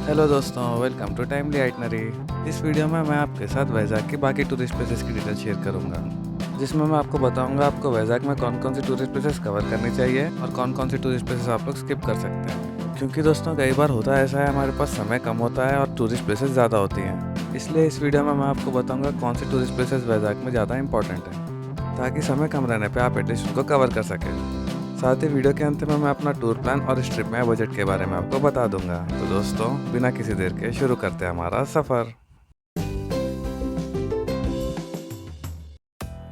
Hello दोस्तों, welcome to timely itinerary. इस video में मैं आपके साथ वैजाग की बाकी टूरिस्ट प्लेसेस की डिटेल शेयर करूंगा, जिसमें मैं आपको बताऊंगा आपको वैजाग में कौन कौन सी टूरिस्ट प्लेसेस कवर करनी चाहिए और कौन कौन सी टूरिस्ट प्लेसेस आप लोग स्किप कर सकते हैं। क्योंकि दोस्तों कई बार होता है ऐसा है, हमारे पास समय कम होता है और टूरिस्ट प्लेसेस ज़्यादा होती हैं। इसलिए इस वीडियो में मैं आपको बताऊँगा कौन सी टूरिस्ट प्लेसेस वैजाग में ज़्यादा इंपॉर्टेंट है, ताकि समय कम रहने पर आप एटलीस्ट उनको कवर कर सकें। साथ ही वीडियो के अंत में मैं अपना टूर प्लान और इस ट्रिप में बजट के बारे में आपको बता दूंगा। तो दोस्तों बिना किसी देर के शुरू करते हैं हमारा सफ़र।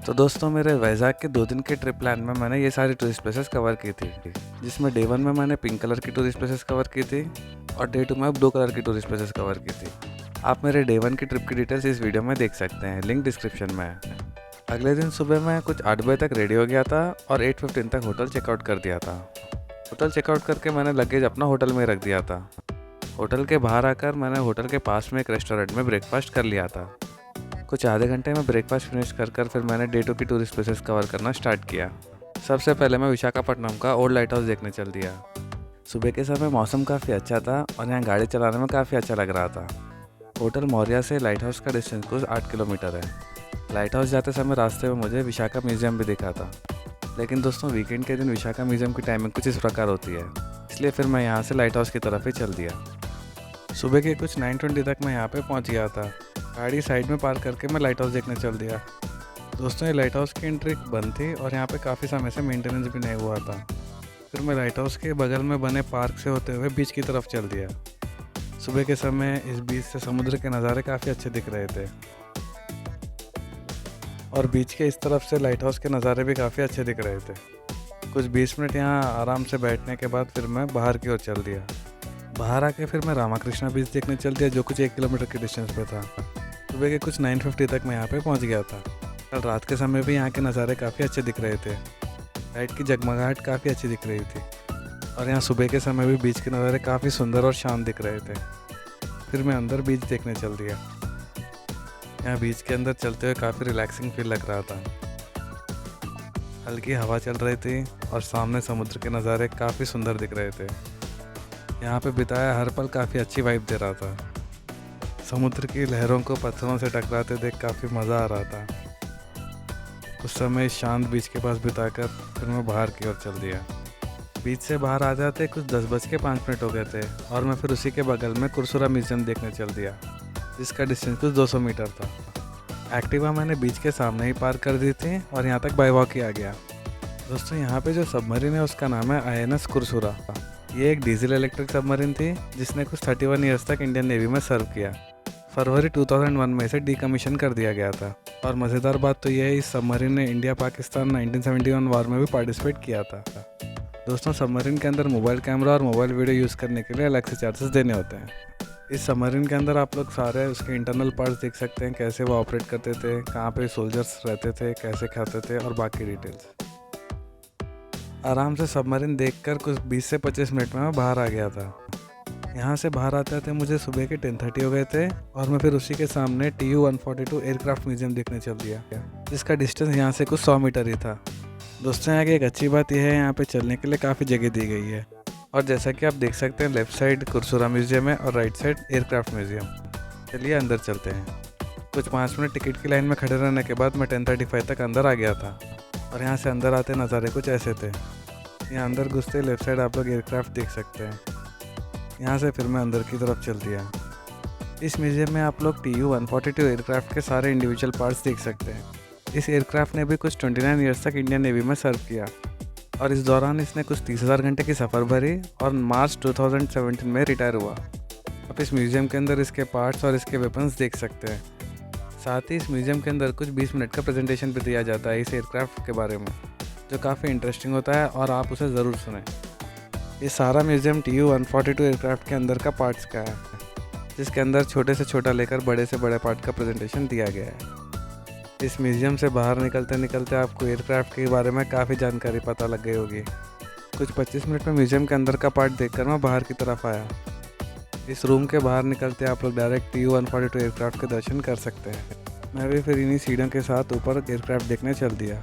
तो दोस्तों मेरे वैजाग के 2 दिन के ट्रिप प्लान में मैंने ये सारी टूरिस्ट प्लेसेस कवर की थी, जिसमें डे 1 में मैंने पिंक कलर की टूरिस्ट प्लेसेस कवर की थी और डे 2 में ब्लू कलर की टूरिस्ट प्लेसेस कवर की थी। आप मेरे डे 1 की ट्रिप की डिटेल्स इस वीडियो में देख सकते हैं, लिंक डिस्क्रिप्शन में है। अगले दिन सुबह मैं कुछ 8 बजे तक रेडी हो गया था और 8:15 तक होटल चेकआउट कर दिया था। होटल चेकआउट करके मैंने लगेज अपना होटल में रख दिया था। होटल के बाहर आकर मैंने होटल के पास में एक रेस्टोरेंट में ब्रेकफास्ट कर लिया था। कुछ आधे घंटे में ब्रेकफास्ट फिनिश कर फिर मैंने डे 2 की टूरिस्ट प्लेसेस कवर करना स्टार्ट किया। सबसे पहले मैं विशाखापट्टनम का ओल्ड लाइट हाउस देखने चल दिया। सुबह के समय मौसम काफ़ी अच्छा था और यहाँ गाड़ी चलाने में काफ़ी अच्छा लग रहा था। होटल मौर्या से लाइट हाउस का डिस्टेंस कुछ 8 किलोमीटर है। लाइट हाउस जाते समय रास्ते में मुझे विशाखा म्यूज़ियम भी दिखा था, लेकिन दोस्तों वीकेंड के दिन विशाखा म्यूज़ियम की टाइमिंग कुछ इस प्रकार होती है, इसलिए फिर मैं यहाँ से लाइट हाउस की तरफ ही चल दिया। सुबह के कुछ 9:20 तक मैं यहाँ पे पहुँच गया था। गाड़ी साइड में पार्क करके मैं लाइट हाउस देखने चल दिया। दोस्तों ये लाइट हाउस की एंट्री बंद थी और यहाँ पे काफ़ी समय से मेंटेनेंस भी नहीं हुआ था। फिर मैं लाइट हाउस के बगल में बने पार्क से होते हुए बीच की तरफ चल दिया। सुबह के समय इस बीच से समुद्र के नज़ारे काफ़ी अच्छे दिख रहे थे और बीच के इस तरफ से लाइट हाउस के नज़ारे भी काफ़ी अच्छे दिख रहे थे। कुछ 20 मिनट यहाँ आराम से बैठने के बाद फिर मैं बाहर की ओर चल दिया। बाहर आके फिर मैं रामाकृष्णा बीच देखने चल दिया, जो कुछ 1 किलोमीटर के डिस्टेंस पे था। सुबह के कुछ 9:50 तक मैं यहाँ पे पहुँच गया था। कल रात के समय भी यहाँ के नज़ारे काफ़ी अच्छे दिख रहे थे। लाइट की जगमगाहट काफ़ी अच्छी दिख रही थी और यहाँ सुबह के समय भी बीच के नज़ारे काफ़ी सुंदर और शांत दिख रहे थे। फिर मैं अंदर बीच देखने चल दिया। यहाँ बीच के अंदर चलते हुए काफ़ी रिलैक्सिंग फील लग रहा था। हल्की हवा चल रही थी और सामने समुद्र के नज़ारे काफ़ी सुंदर दिख रहे थे। यहाँ पे बिताया हर पल काफ़ी अच्छी वाइब दे रहा था। समुद्र की लहरों को पत्थरों से टकराते देख काफ़ी मज़ा आ रहा था। उस समय शांत बीच के पास बिताकर फिर मैं बाहर की ओर चल दिया। बीच से बाहर आ जाते कुछ 10:05 हो गए थे और मैं फिर उसी के बगल में कुरसुरा म्यूज़ियम देखने चल दिया, जिसका डिस्टेंस कुछ 200 मीटर था। एक्टिवा मैंने बीच के सामने ही पार्क कर दी थी और यहाँ तक बाय वॉक ही आ गया। दोस्तों यहाँ पे जो सबमरीन है उसका नाम है INS कुरसुरा। ये एक डीजल इलेक्ट्रिक सबमरीन थी जिसने कुछ 31 ईयर्स तक इंडियन नेवी में सर्व किया। फरवरी 2001 में इसे डीकमीशन कर दिया गया था और मज़ेदार बात तो यह है इस सबमरीन ने इंडिया पाकिस्तान 1971 वॉर में भी पार्टिसिपेट किया था। दोस्तों सबमरीन के अंदर मोबाइल कैमरा और मोबाइल वीडियो यूज़ करने के लिए अलग से चार्जेस देने होते हैं। इस सबमरीन के अंदर आप लोग सारे उसके इंटरनल पार्ट्स देख सकते हैं, कैसे वो ऑपरेट करते थे, कहाँ पे सोल्जर्स रहते थे, कैसे खाते थे और बाकी डिटेल्स। आराम से सबमरीन देखकर कुछ 20 से 25 मिनट में मैं बाहर आ गया था। यहाँ से बाहर आते आते मुझे सुबह के 10:30 हो गए थे और मैं फिर उसी के सामने TU-142 एयरक्राफ्ट म्यूज़ियम देखने चल दिया, जिसका डिस्टेंस यहाँ से कुछ 100 मीटर ही था। दोस्तों यहाँ की एक अच्छी बात यह है, यहाँ पे चलने के लिए काफ़ी जगह दी गई है और जैसा कि आप देख सकते हैं लेफ़्ट साइड कुरसुरा म्यूज़ियम है और राइट साइड एयरक्राफ्ट म्यूज़ियम। चलिए अंदर चलते हैं। कुछ 5 मिनट टिकट की लाइन में खड़े रहने के बाद मैं 10:35 तक अंदर आ गया था और यहाँ से अंदर आते नज़ारे कुछ ऐसे थे। यहाँ अंदर घुसते लेफ़्ट साइड आप लोग एयरक्राफ्ट देख सकते हैं। यहाँ से फिर मैं अंदर की तरफ चल दिया। इस म्यूज़ियम में आप लोग TU-142 एयरक्राफ्ट के सारे इंडिविजुअल पार्ट्स देख सकते हैं। इस एयरक्राफ्ट ने भी कुछ 29 ईयर्स तक इंडियन नेवी में सर्व किया और इस दौरान इसने कुछ 30,000 घंटे की सफ़र भरी और मार्च 2017 में रिटायर हुआ। आप इस म्यूज़ियम के अंदर इसके पार्ट्स और इसके वेपन्स देख सकते हैं। साथ ही इस म्यूज़ियम के अंदर कुछ 20 मिनट का प्रेजेंटेशन भी दिया जाता है इस एयरक्राफ्ट के बारे में, जो काफ़ी इंटरेस्टिंग होता है और आप उसे ज़रूर सुनें। ये सारा म्यूज़ियम TU-142 एयरक्राफ्ट के अंदर का पार्ट्स का है, जिसके अंदर छोटे से छोटा लेकर बड़े से बड़े पार्ट का प्रेजेंटेशन दिया गया है। इस म्यूज़ियम से बाहर निकलते निकलते आपको एयरक्राफ्ट के बारे में काफ़ी जानकारी पता लग गई होगी। कुछ 25 मिनट में म्यूज़ियम के अंदर का पार्ट देखकर मैं बाहर की तरफ आया। इस रूम के बाहर निकलते आप लोग डायरेक्ट TU-142 एयरक्राफ्ट के दर्शन कर सकते हैं। मैं भी फिर इन्हीं सीढ़ियों के साथ ऊपर एयरक्राफ्ट देखने चल दिया।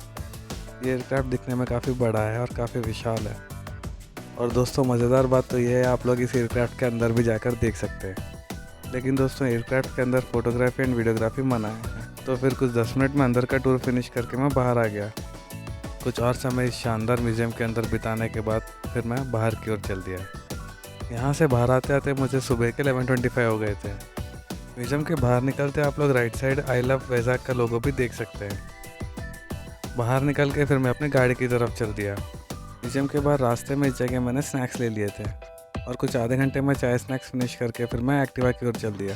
ये एयरक्राफ्ट दिखने में काफ़ी बड़ा है और काफ़ी विशाल है और दोस्तों मज़ेदार बात तो ये है, आप लोग इस एयरक्राफ्ट के अंदर भी जाकर देख सकते हैं। लेकिन दोस्तों एयरक्राफ्ट के अंदर फ़ोटोग्राफी एंड वीडियोग्राफी मना है। तो फिर कुछ 10 मिनट में अंदर का टूर फिनिश करके मैं बाहर आ गया। कुछ और समय इस शानदार म्यूज़ियम के अंदर बिताने के बाद फिर मैं बाहर की ओर चल दिया। यहाँ से बाहर आते आते मुझे सुबह के 11:25 हो गए थे। म्यूज़ियम के बाहर निकलते आप लोग right side I love Vizag का लोगो भी देख सकते हैं। बाहर निकल के फिर मैं अपनी गाड़ी की तरफ चल दिया। म्यूज़ियम के बाहर रास्ते में इस जगह मैंने स्नैक्स ले लिए थे और कुछ आधे घंटे में चाय स्नैक्स फिनिश करके फिर मैं एक्टिवा की ओर चल दिया।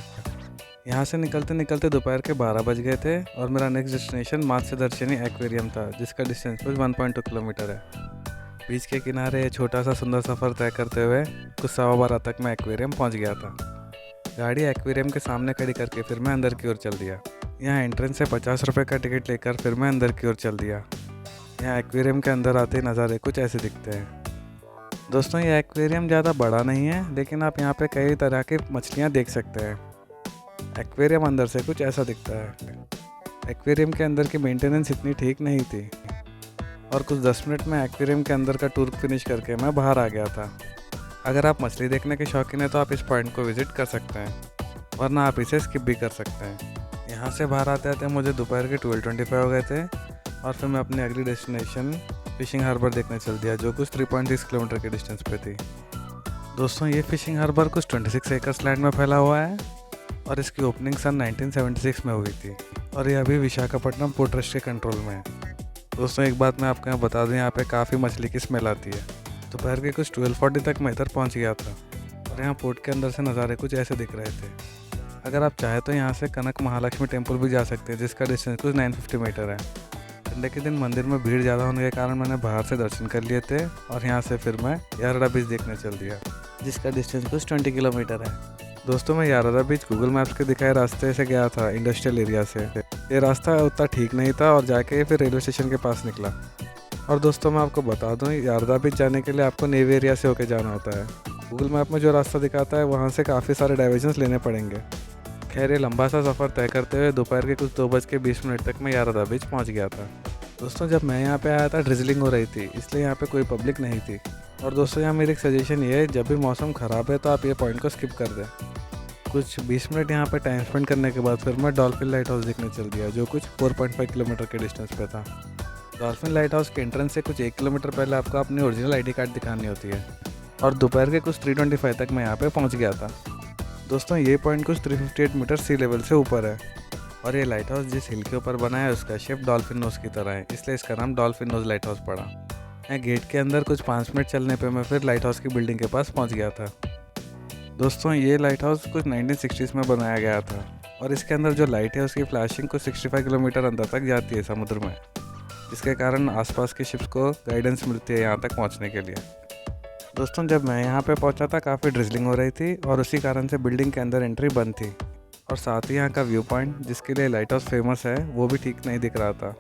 यहाँ से निकलते निकलते दोपहर के 12 बज गए थे और मेरा नेक्स्ट डेस्टिनेशन मात्स्यदर्शिनी एक्वेरियम था, जिसका डिस्टेंस कुछ 1.2 किलोमीटर है। बीच के किनारे छोटा सा सुंदर सफ़र तय करते हुए कुछ 12:15 तक मैं एक्वेरियम पहुँच गया था। गाड़ी एक्वेरियम के सामने खड़ी करके फिर मैं अंदर की ओर चल दिया। यहाँ एंट्रेंस से 50 रुपये का टिकट लेकर फिर मैं अंदर की ओर चल दिया। यहाँ एक्वेरियम के अंदर आते नज़ारे कुछ ऐसे दिखते हैं। दोस्तों ये एक्वेरियम ज़्यादा बड़ा नहीं है, लेकिन आप यहाँ पे कई तरह की मछलियाँ देख सकते हैं। एक्वेरियम अंदर से कुछ ऐसा दिखता है। एक्वेरियम के अंदर की मेंटेनेंस इतनी ठीक नहीं थी और कुछ 10 मिनट में एक्वेरियम के अंदर का टूर फिनिश करके मैं बाहर आ गया था। अगर आप मछली देखने के शौकीन हैं तो आप इस पॉइंट को विज़िट कर सकते हैं, वरना आप इसे स्किप भी कर सकते हैं। यहाँ से बाहर आते आते मुझे दोपहर के 12:25 हो गए थे और फिर मैं अपनी अगली डेस्टिनेशन फिशिंग हार्बर देखने चल दिया, जो कुछ 3.6 किलोमीटर के डिस्टेंस पे थी। दोस्तों ये फिशिंग हार्बर कुछ 26 एकर्स लैंड में फैला हुआ है और इसकी ओपनिंग सन 1976 में हुई थी और ये अभी विशाखापट्टनम पोर्ट ट्रस्ट के कंट्रोल में है। दोस्तों एक बात मैं आपको यहाँ बता दूँ, यहाँ पे काफ़ी मछली की स्मेल आती है। दोपहर के कुछ 12:40 तक मैं इधर पहुँच गया था और यहाँ पोर्ट के अंदर से नज़ारे कुछ ऐसे दिख रहे थे। अगर आप चाहें तो यहाँ से कनक महालक्ष्मी टेम्पल भी जा सकते हैं, जिसका डिस्टेंस कुछ 950 मीटर है। संडे के दिन मंदिर में भीड़ ज़्यादा होने के कारण मैंने बाहर से दर्शन कर लिए थे और यहाँ से फिर मैं यारड़ा बीच देखने चल दिया, जिसका डिस्टेंस कुछ 20 किलोमीटर है। दोस्तों मैं यारड़ा बीच गूगल मैप्स के दिखाए रास्ते से गया था, इंडस्ट्रियल एरिया से। ये रास्ता उतना ठीक नहीं था और जाके फिर रेलवे स्टेशन के पास निकला। और दोस्तों मैं आपको बता दूँ, यारड़ा बीच जाने के लिए आपको नेवी एरिया से होकर जाना होता है। गूगल मैप में जो रास्ता दिखाता है वहाँ से काफ़ी सारे डाइवर्जन्स लेने पड़ेंगे। खैर ये लंबा सा सफ़र तय करते हुए दोपहर के कुछ 2:20 तक मैं यारड़ा बीच पहुँच गया था। दोस्तों जब मैं यहाँ पे आया था ड्रिजलिंग हो रही थी, इसलिए यहाँ पे कोई पब्लिक नहीं थी। और दोस्तों यहाँ मेरी एक सजेशन ये है, जब भी मौसम ख़राब है तो आप ये पॉइंट को स्किप कर दें। कुछ 20 मिनट यहाँ पे टाइम स्पेंड करने के बाद फिर मैं डॉल्फिन लाइट हाउस देखने चल दिया, जो कुछ 4.5 किलोमीटर के डिस्टेंस पे था। डॉल्फिन लाइट हाउस के एंट्रेंस से कुछ 1 किलोमीटर पहले आपको अपनी ओरिजिनल ID कार्ड दिखानी होती है और दोपहर के कुछ 3:25 तक मैं यहाँ पे पहुँच गया था। दोस्तों ये पॉइंट कुछ 358 मीटर सी लेवल से ऊपर है और ये लाइट हाउस जिस हिल के ऊपर बना है उसका शेप डॉल्फिन नोज की तरह है, इसलिए इसका नाम डॉल्फिन नोज लाइट हाउस पड़ा। मैं गेट के अंदर कुछ 5 मिनट चलने पे मैं फिर लाइट हाउस की बिल्डिंग के पास पहुँच गया था। दोस्तों ये लाइट हाउस कुछ 1960s में बनाया गया था और इसके अंदर जो लाइट है उसकी फ्लैशिंग कुछ 65 किलोमीटर अंदर तक जाती है समुद्र में, जिसके कारण आसपास के शिप्स को गाइडेंस मिलती है यहाँ तक पहुँचने के लिए। दोस्तों जब मैं यहाँ पे पहुँचा था काफ़ी ड्रिजलिंग हो रही थी और उसी कारण से बिल्डिंग के अंदर एंट्री बंद थी और साथ ही यहाँ का व्यू पॉइंट जिसके लिए लाइट हाउस फेमस है वो भी ठीक नहीं दिख रहा था।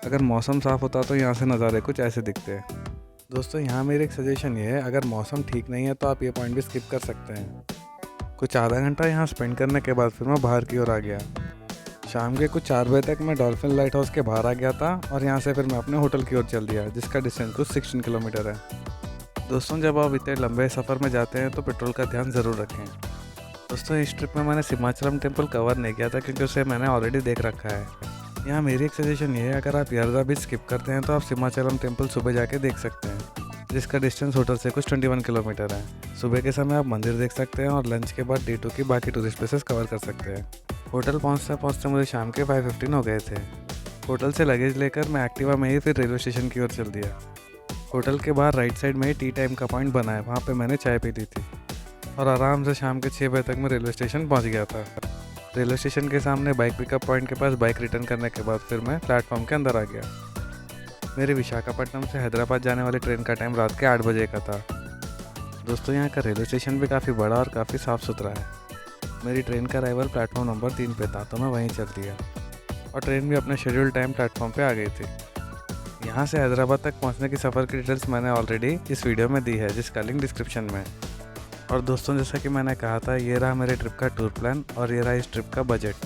अगर मौसम साफ़ होता तो यहाँ से नज़ारे कुछ ऐसे दिखते हैं। दोस्तों यहाँ मेरी एक सजेशन ये है, अगर मौसम ठीक नहीं है तो आप ये पॉइंट भी स्किप कर सकते हैं। कुछ आधा घंटा यहाँ स्पेंड करने के बाद फिर मैं बाहर की ओर आ गया। शाम के कुछ 4 बजे तक मैं डॉल्फिन लाइट हाउस के बाहर आ गया था और यहाँ से फिर मैं अपने होटल की ओर चल दिया, जिसका डिस्टेंस कुछ 16 किलोमीटर है। दोस्तों जब आप इतने लंबे सफ़र में जाते हैं तो पेट्रोल का ध्यान ज़रूर रखें। दोस्तों इस ट्रिप में मैंने सिमाचलम टेम्पल कवर नहीं किया था क्योंकि उसे मैंने ऑलरेडी देख रखा है। यहाँ मेरी एक सजेशन ये है, अगर आप यारदा बीच स्किप करते हैं तो आप सिमाचलम टेम्पल सुबह जाके देख सकते हैं, जिसका डिस्टेंस होटल से कुछ 21 किलोमीटर है। सुबह के समय आप मंदिर देख सकते हैं और लंच के बाद D2 की बाकी टूरिस्ट प्लेसेस कवर कर सकते हैं। होटल पहुँचते मुझे शाम के 5:15 हो गए थे। होटल से लगेज लेकर मैं एक्टिवा में ही फिर रेलवे स्टेशन की ओर चल दिया। होटल के बाहर राइट साइड में ही टी टाइम का पॉइंट बना है, वहाँ पे मैंने चाय पी ली थी और आराम से शाम के 6 बजे तक मैं रेलवे स्टेशन पहुँच गया था। रेलवे स्टेशन के सामने बाइक पिकअप पॉइंट के पास बाइक रिटर्न करने के बाद फिर मैं प्लेटफॉर्म के अंदर आ गया। मेरी विशाखापट्टनम से हैदराबाद जाने वाली ट्रेन का टाइम रात के 8 बजे का था। दोस्तों यहाँ का रेलवे स्टेशन भी काफ़ी बड़ा और काफ़ी साफ़ सुथरा है। मेरी ट्रेन का अराइवल प्लेटफॉर्म नंबर 3 पे था, तो मैं वहीं चल दिया और ट्रेन भी अपने शेड्यूल टाइम प्लेटफॉर्म पे आ गई थी। यहाँ से हैदराबाद तक पहुँचने की सफ़र की डिटेल्स मैंने ऑलरेडी इस वीडियो में दी है, जिसका लिंक डिस्क्रिप्शन में। और दोस्तों जैसा कि मैंने कहा था, ये रहा मेरे ट्रिप का टूर प्लान और ये रहा इस ट्रिप का बजट।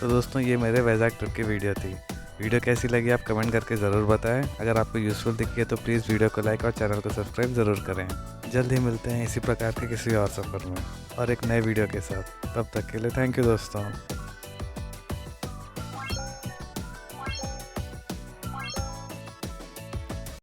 तो दोस्तों ये मेरे वैजाग ट्रिप की वीडियो थी। वीडियो कैसी लगी आप कमेंट करके ज़रूर बताएं। अगर आपको यूज़फुल दिखी है तो प्लीज़ वीडियो को लाइक और चैनल को सब्सक्राइब ज़रूर करें। जल्द ही मिलते हैं इसी प्रकार के किसी और सफ़र में और एक नए वीडियो के साथ। तब तक के लिए थैंक यू दोस्तों।